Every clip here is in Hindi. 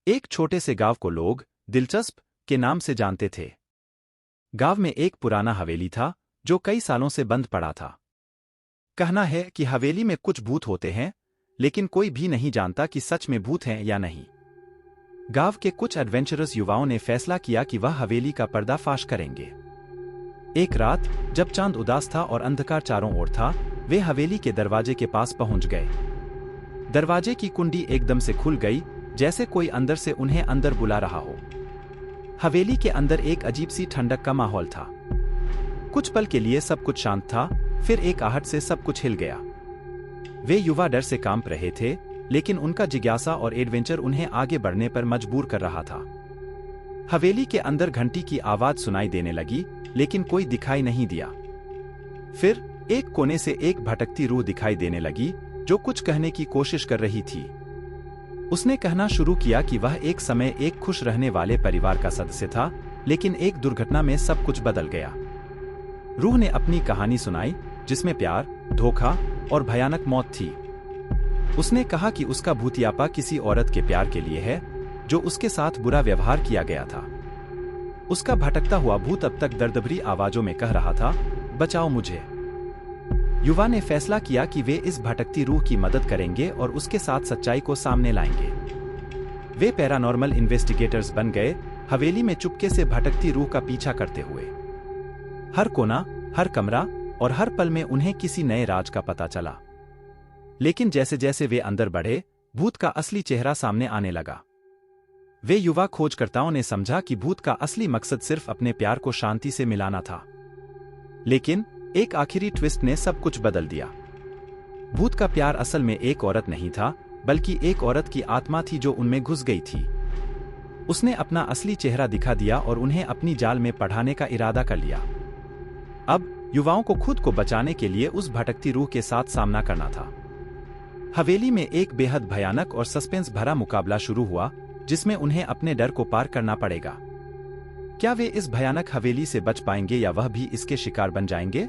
एक छोटे से गांव को लोग दिलचस्प के नाम से जानते थे। गांव में एक पुराना हवेली था जो कई सालों से बंद पड़ा था। कहना है कि हवेली में कुछ भूत होते हैं, लेकिन कोई भी नहीं जानता कि सच में भूत हैं या नहीं। गांव के कुछ एडवेंचरस युवाओं ने फैसला किया कि वह हवेली का पर्दाफाश करेंगे। एक रात जब चांद उदास था और अंधकार चारों ओर था, वे हवेली के दरवाजे के पास पहुंच गए। दरवाजे की कुंडी एकदम से खुल गई, जैसे कोई अंदर से उन्हें अंदर बुला रहा हो। हवेली के अंदर एक अजीब सी ठंडक का माहौल था। कुछ पल के लिए सब कुछ शांत था, फिर एक आहट से सब कुछ हिल गया। वे युवा डर से कांप रहे थे, लेकिन उनका जिज्ञासा और एडवेंचर उन्हें आगे बढ़ने पर मजबूर कर रहा था। हवेली के अंदर घंटी की आवाज सुनाई देने लगी, लेकिन कोई दिखाई नहीं दिया। फिर एक कोने से एक भटकती रूह दिखाई देने लगी, जो कुछ कहने की कोशिश कर रही थी। उसने कहना शुरू किया कि वह एक समय एक खुश रहने वाले परिवार का सदस्य था, लेकिन एक दुर्घटना में सब कुछ बदल गया। रूह ने अपनी कहानी सुनाई, जिसमें प्यार, धोखा और भयानक मौत थी। उसने कहा कि उसका भूतियापा किसी औरत के प्यार के लिए है, जो उसके साथ बुरा व्यवहार किया गया था। उसका भटकता हुआ भूत अब तक दर्दभरी आवाजों में कह रहा था, बचाओ मुझे। युवा ने फैसला किया कि वे इस भटकती रूह की मदद करेंगे और उसके साथ सच्चाई को सामने लाएंगे। वे पैरानॉर्मल इन्वेस्टिगेटर्स बन गए, हवेली में चुपके से भटकती रूह का पीछा करते हुए। हर कोना, हर कमरा और हर पल में उन्हें किसी नए राज का पता चला। लेकिन जैसे जैसे वे अंदर बढ़े, भूत का असली चेहरा सामने आने लगा। वे युवा खोजकर्ताओं ने समझा कि भूत का असली मकसद सिर्फ अपने प्यार को शांति से मिलाना था। लेकिन एक आखिरी ट्विस्ट ने सब कुछ बदल दिया। भूत का प्यार असल में एक औरत नहीं था, बल्कि एक औरत की आत्मा थी जो उनमें घुस गई थी। उसने अपना असली चेहरा दिखा दिया और उन्हें अपनी जाल में पढ़ाने का इरादा कर लिया। अब युवाओं को खुद को बचाने के लिए उस भटकती रूह के साथ सामना करना था। हवेली में एक बेहद भयानक और सस्पेंस भरा मुकाबला शुरू हुआ, जिसमें उन्हें अपने डर को पार करना पड़ेगा। क्या वे इस भयानक हवेली से बच पाएंगे या वह भी इसके शिकार बन जाएंगे?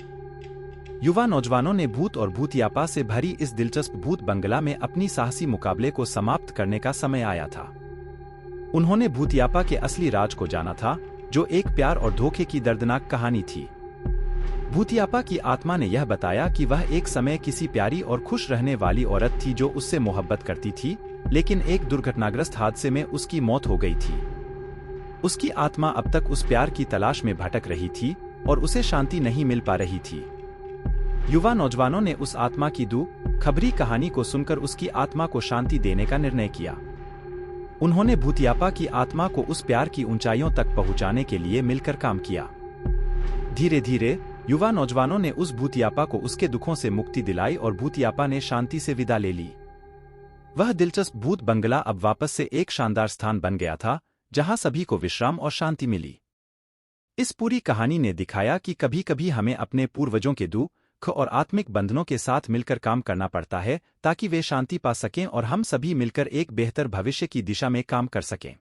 युवा नौजवानों ने भूत और भूतियापा से भरी इस दिलचस्प भूत बंगला में अपनी साहसी मुकाबले को समाप्त करने का समय आया था। उन्होंने भूतियापा के असली राज को जाना था, जो एक प्यार और धोखे की दर्दनाक कहानी थी। भूतियापा की आत्मा ने यह बताया कि वह एक समय किसी प्यारी और खुश रहने वाली औरत थी जो उससे मोहब्बत करती थी, लेकिन एक दुर्घटनाग्रस्त हादसे में उसकी मौत हो गई थी। उसकी आत्मा अब तक उस प्यार की तलाश में भटक रही थी और उसे शांति नहीं मिल पा रही थी। युवा नौजवानों ने उस आत्मा की खबरी कहानी को सुनकर उसकी आत्मा को शांति देने का निर्णय किया। उन्होंने भूतियापा की आत्मा को उस प्यार की ऊंचाइयों तक पहुंचाने के लिए मिलकर काम किया। धीरे धीरे युवा नौजवानों ने उस भूतियापा को उसके दुखों से मुक्ति दिलाई और भूतियापा ने शांति से विदा ले ली। वह दिलचस्प भूत बंगला अब वापस से एक शानदार स्थान बन गया था, जहां सभी को विश्राम और शांति मिली। इस पूरी कहानी ने दिखाया कि कभी कभी हमें अपने पूर्वजों के दुख और आत्मिक बंधनों के साथ मिलकर काम करना पड़ता है, ताकि वे शांति पा सकें और हम सभी मिलकर एक बेहतर भविष्य की दिशा में काम कर सकें।